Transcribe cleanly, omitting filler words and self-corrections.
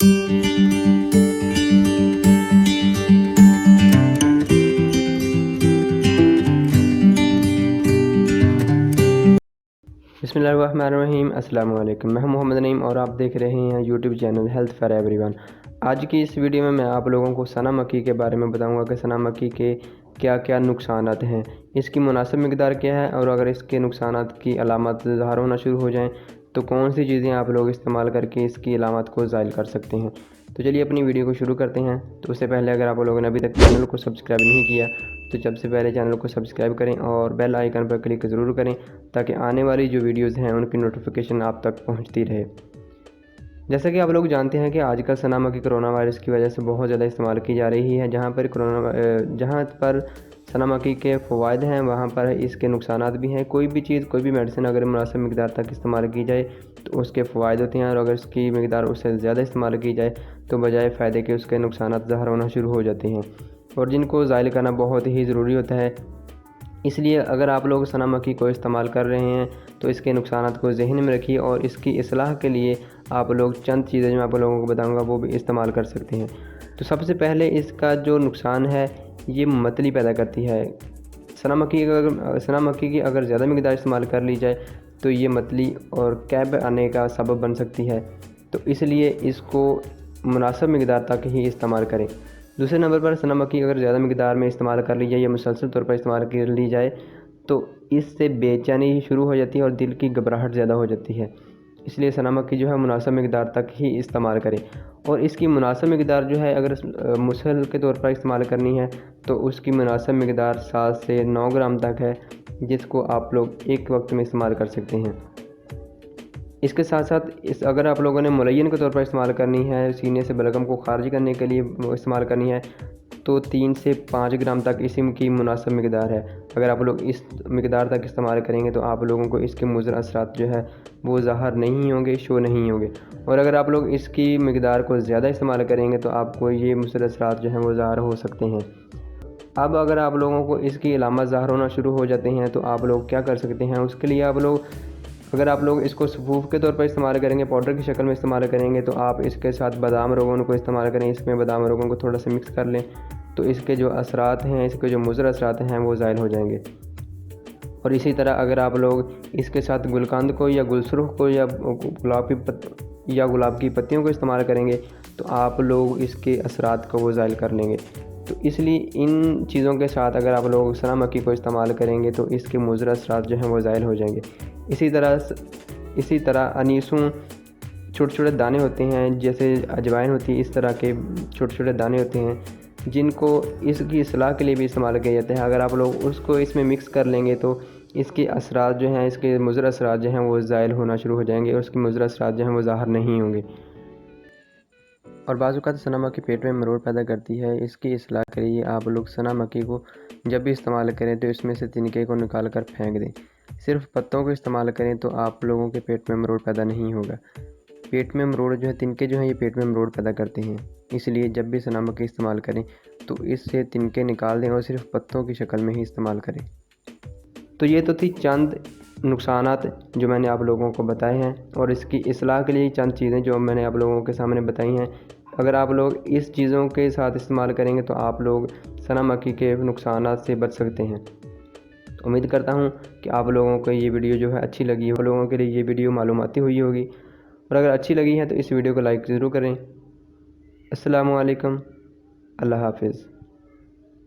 बिस्मिल्लाहिर्रहमानिर्रहीम। अस्सलाम वालेकुम। मैं मोहम्मद नईम और आप देख रहे हैं YouTube channel health for everyone. आज की इस वीडियो में मैं आप लोगों को सना मक्खी के बारे में बताऊंगा कि सना मक्खी के क्या क्या नुकसानात हैं, इसकी मुनासिब मिकदार क्या है, और अगर इसके नुकसानात की अलामत ज़ाहिर होना शुरू हो जाएं तो कौन सी चीज़ें आप लोग इस्तेमाल करके इसकी अलामत को ज़ाइल कर सकते हैं। तो चलिए अपनी वीडियो को शुरू करते हैं। तो उससे पहले अगर आप लोगों ने अभी तक चैनल को सब्सक्राइब नहीं किया तो सबसे पहले चैनल को सब्सक्राइब करें और बेल आइकन पर क्लिक ज़रूर करें ताकि आने वाली जो वीडियोज़ हैं उनकी नोटिफिकेशन आप तक पहुंचती रहे। जैसा कि आप लोग जानते हैं कि आजकल सना मक्खी कोरोना वायरस की वजह से बहुत ज़्यादा इस्तेमाल की जा रही है। जहाँ पर सना मक्खी के फ़वाइद हैं वहाँ पर इसके नुकसानात भी हैं। कोई भी चीज़, कोई भी मेडिसिन अगर मुनासिब मिकदार तक इस्तेमाल की जाए तो उसके फ़वाइद होते हैं, और अगर उसकी मिकदार उससे ज़्यादा इस्तेमाल की जाए तो बजाय फ़ायदे के उसके नुकसानात ज़ाहिर होना शुरू हो जाते हैं, और जिनको ज़ाइल करना बहुत ही ज़रूरी होता है। इसलिए अगर आप लोग सना मक्खी को इस्तेमाल कर रहे हैं तो इसके नुकसानात को ज़हन में रखिए, और इसकी इस्लाह के लिए आप लोग चंद चीज़ें जो मैं आप लोगों को बताऊंगा वो भी इस्तेमाल कर सकते हैं। तो सबसे पहले इसका जो नुकसान है, ये मतली पैदा करती है। सना मक्खी की अगर ज़्यादा मिकदार इस्तेमाल कर ली जाए तो ये मतली और कैब आने का सबब बन सकती है। तो इसलिए इसको मुनासिब मिकदार तक ही इस्तेमाल करें। दूसरे नंबर पर सना मक्खी अगर ज़्यादा मिकदार में इस्तेमाल कर ली जाए या मुसलसल तौर पर इस्तेमाल कर ली जाए तो इससे बेचैनी शुरू हो जाती है और दिल की घबराहट ज़्यादा हो जाती है। इसलिए सना मक्खी जो है मुनासिब मिकदार तक ही इस्तेमाल करें, और इसकी मुनासिब मिकदार जो है अगर मुसल के तौर पर इस्तेमाल करनी है तो उसकी मुनासिब मिकदार 7 से 9 ग्राम तक है, जिसको आप लोग एक वक्त में इस्तेमाल कर सकते हैं। इसके साथ साथ अगर आप लोगों ने मुलय्यन के तौर पर इस्तेमाल करनी है, सीने से बलगम को खारिज करने के लिए इस्तेमाल करनी है, तो 3 से 5 ग्राम तक इसी की मुनासिब मिकदार है। अगर आप लोग इस मिकदार तक इस्तेमाल करेंगे तो आप लोगों को इसके मुज़र असरात जो है वो ज़ाहिर नहीं होंगे, शो नहीं होंगे। और अगर आप लोग इसकी मिकदार को ज़्यादा इस्तेमाल करेंगे तो आपको ये मुज़र असरात जो हैं वो ज़ाहिर हो सकते हैं। अब अगर आप लोगों को इसकी अलामत ज़ाहिर होना शुरू हो जाते हैं तो आप लोग क्या कर सकते हैं, उसके लिए अगर आप लोग इसको सफूफ के तौर पर इस्तेमाल करेंगे, पाउडर की शक्ल में इस्तेमाल करेंगे, तो आप इसके साथ बादाम रोगन को इस्तेमाल करें। इसमें बादाम रोगन को थोड़ा सा मिक्स कर लें तो इसके जो असरात हैं, इसके जो मुज़र असरात हैं वो ज़ाइल हो जाएंगे। और इसी तरह अगर आप लोग इसके साथ गुलकंद को या गुलसुर्ख को या गुलाब की पत्तियों को इस्तेमाल करेंगे तो आप लोग इसके असरात को वो ज़ाइल कर लेंगे। तो इसलिए इन चीज़ों के साथ अगर आप लोग सना मक्खी को इस्तेमाल करेंगे तो इसके मुज़र असरात जो हैं वो ज़ाइल हो जाएंगे। इसी तरह अनीसों छोटे छोटे दाने होते हैं, जैसे अजवाइन होती है, इस तरह के छोटे छोटे दाने होते हैं जिनको इसकी इस्लाह के लिए भी इस्तेमाल किया जाता है। अगर आप लोग उसको इसमें मिक्स कर लेंगे तो इसके असरात जो हैं, इसके मुज़र असरात जो हैं वो ज़ाइल होना शुरू हो जाएंगे, और उसके मुज़र असरात जो हैं वो ज़ाहिर नहीं होंगे। और बाज़ औक़ात सना मक्खी पेट में मरोड़ पैदा करती है। इसकी इस्लाह के लिए आप लोग सना मक्खी को जब भी इस्तेमाल करें तो इसमें से तिनके को निकाल कर फेंक दें। सिर्फ पत्तों को इस्तेमाल करें तो आप लोगों के पेट में मरोड़ पैदा नहीं होगा। पेट में मरोड़ जो है, तिनके जो हैं ये पेट में मरोड़ पैदा करते हैं, इसलिए जब भी सना मक्खी इस्तेमाल करें तो इससे तिनके निकाल दें और सिर्फ पत्तों की शक्ल में ही इस्तेमाल करें। तो ये तो थी चंद नुकसानात जो मैंने आप लोगों को बताए हैं, और इसकी इस्लाह के लिए चंद चीज़ें जो मैंने आप लोगों के सामने बताई हैं। अगर आप लोग इस चीज़ों के साथ इस्तेमाल करेंगे तो आप लोग सना मक्खी के नुकसानात से बच सकते हैं। उम्मीद करता हूँ कि आप लोगों को ये वीडियो जो है अच्छी लगी हो, लोगों के लिए ये वीडियो मालूमाती हुई होगी, और अगर अच्छी लगी है तो इस वीडियो को लाइक ज़रूर करें। अस्सलामु अलैकुम, अल्लाह हाफ़िज़।